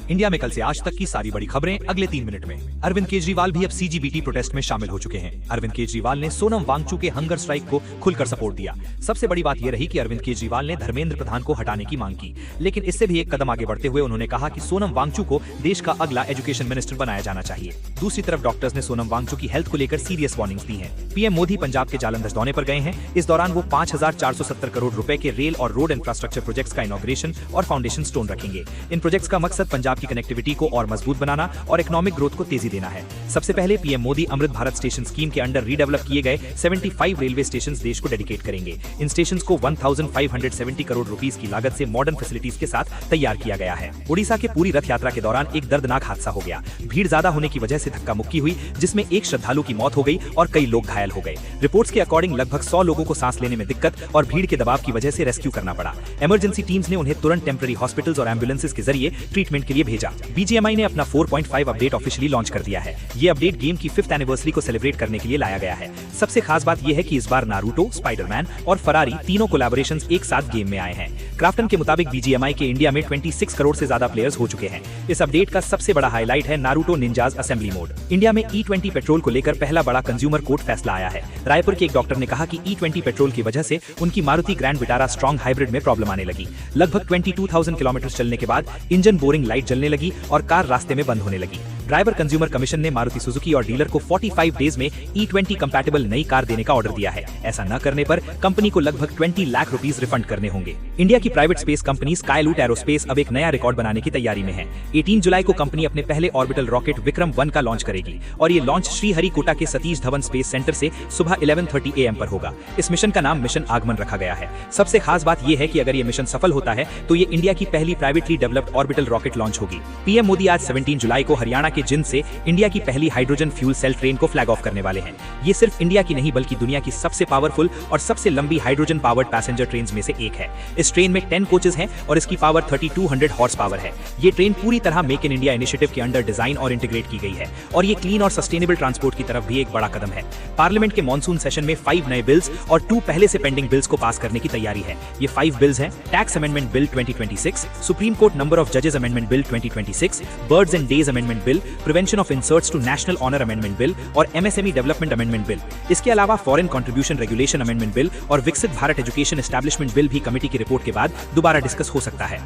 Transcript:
India में कल से आज तक की सारी बड़ी खबरें अगले 3 मिनट में। अरविंद केजरीवाल भी अब सीजीबीटी प्रोटेस्ट में शामिल हो चुके हैं। अरविंद केजरीवाल ने सोनम वांगचुक के हंगर स्ट्राइक को खुलकर सपोर्ट दिया। सबसे बड़ी बात यह रही कि अरविंद केजरीवाल ने धर्मेंद्र प्रधान को हटाने की मांग की, लेकिन इससे भी एक कदम आगे बढ़ते हुए उन्होंने कहा कि सोनम वांगचुक को देश का अगला एजुकेशन मिनिस्टर बनाया जाना चाहिए। दूसरी तरफ डॉक्टर्स ने सोनम वांगचुक की हेल्थ को लेकर सीरियस वार्निंग्स दी हैं। पीएम मोदी पंजाब के जालंधर दौरे पर गए हैं। इस दौरान वो 5470 करोड़ रुपए के रेल और रोड इंफ्रास्ट्रक्चर प्रोजेक्ट्स का इनॉग्रेशन और फाउंडेशन स्टोन रखेंगे। इन प्रोजेक्ट्स का मकसद पंजाब की कनेक्टिविटी को और मजबूत बनाना और इकोनॉमिक ग्रोथ को तेजी देना है। सबसे पहले PM Modi Amrit Bharat station scheme के अंडर रीडेवलप किए गए 75 रेलवे स्टेशन देश को डेडिकेट करेंगे। इन स्टेशन को 1570 करोड़ रुपीस की लागत से मॉडर्न फैसिलिटीज के साथ तैयार किया गया है। उड़ीसा के पूरी रथ यात्रा के दौरान एक दर्दनाक हादसा हो गया। भीड़ ज्यादा होने की वजह से धक्का मुक्की हुई, जिसमें एक श्रद्धालु की मौत हो गई और कई लोग घायल हो गए। रिपोर्ट्स के अकॉर्डिंग लगभग 100 लोगों को सांस लेने में दिक्कत और भीड़ के दबाव की वजह से रेस्क्यू करना पड़ा। इमरजेंसी टीम्स ने उन्हें तुरंत टेम्पररी हॉस्पिटल्स और एम्बुलेंसेस के जरिए ट्रीटमेंट के लिए भेजा। बीजीएमआई ने अपना 4.5 अपडेट ऑफिशियली लॉन्च कर दिया है। ये अपडेट गेम की 5th एनिवर्सरी को सेलिब्रेट करने के लिए लाया गया है। सबसे खास बात यह है कि इस बार नारुतो, स्पाइडरमैन और फरारी तीनों कोलैबोरेशंस एक साथ गेम में आए हैं। क्राफ्टन के मुताबिक बीजीएमआई के इंडिया में 26 करोड़ से ज्यादा प्लेयर्स हो चुके हैं। इस अपडेट का सबसे बड़ा हाईलाइट है Naruto ninjas assembly mode. India में E20 पेट्रोल को लेकर पहला बड़ा कंज्यूमर कोर्ट फैसला आया है। रायपुर के एक डॉक्टर ने कहा कि E20 पेट्रोल की वजह से उनकी Maruti grand Vitara strong hybrid में प्रॉब्लम आने लगी। लगभग 22,000 किलोमीटर चलने के बाद इंजन बोरिंग लाइट जलने लगी और कार रास्ते में बंद होने लगी। ड्राइवर कंज्यूमर कमीशन ने मारुति सुजुकी और डीलर को 45 डेज में E20 कंपैटिबल नई कार देने का ऑर्डर दिया है। ऐसा न करने पर कंपनी को लगभग 20 लाख रुपीस रिफंड करने होंगे। इंडिया की प्राइवेट स्पेस कंपनी स्काईलूट एरोस्पेस अब एक नया रिकॉर्ड बनाने की तैयारी में है। 18 जुलाई को कंपनी अपने पहले ऑर्बिटल रॉकेट विक्रम 1 का लॉन्च करेगी और ये लॉन्च श्रीहरिकोटा के सतीश धवन स्पेस सेंटर से सुबह 11:30 AM पर होगा। इस मिशन का नाम मिशन आगमन रखा गया है। सबसे खास बात यह है कि अगर ये मिशन सफल होता है तो ये इंडिया की पहली privately developed orbital rocket launch होगी। पीएम मोदी आज 17 जुलाई को हरियाणा के जिंद से इंडिया की पहली हाइड्रोजन फ्यूल सेल ट्रेन को फ्लैग ऑफ करने वाले हैं। ये सिर्फ इंडिया की नहीं बल्कि दुनिया की सबसे पावरफुल और सबसे लंबी हाइड्रोजन पावर्ड पैसेंजर ट्रेन में से एक है। इस ट्रेन में 10 कोचेज हैं और इसकी पावर 3200 हॉर्स पावर है। ये ट्रेन पूरी तरह मेक इन इंडिया इनिशिएटिव के अंडर डिजाइन और इंटीग्रेट की गई है और ये क्लीन और सस्टेनेबल ट्रांसपोर्ट की तरफ भी एक बड़ा कदम है। पार्लियामेंट के मॉनसून सेशन में 5 नए बिल्स और 2 पहले से पेंडिंग बिल्स को पास करने की तैयारी है। ये 5 बिल्स हैं: tax amendment bill 2026, supreme court number of जजेस amendment bill 2026, births and deaths amendment bill, prevention of insults to national honour amendment bill और MSME डेवलपमेंट अमेंडमेंट बिल। इसके अलावा foreign contribution regulation amendment bill और Viksit Bharat education establishment bill भी committee की report के बाद दोबारा डिस्कस हो सकता है।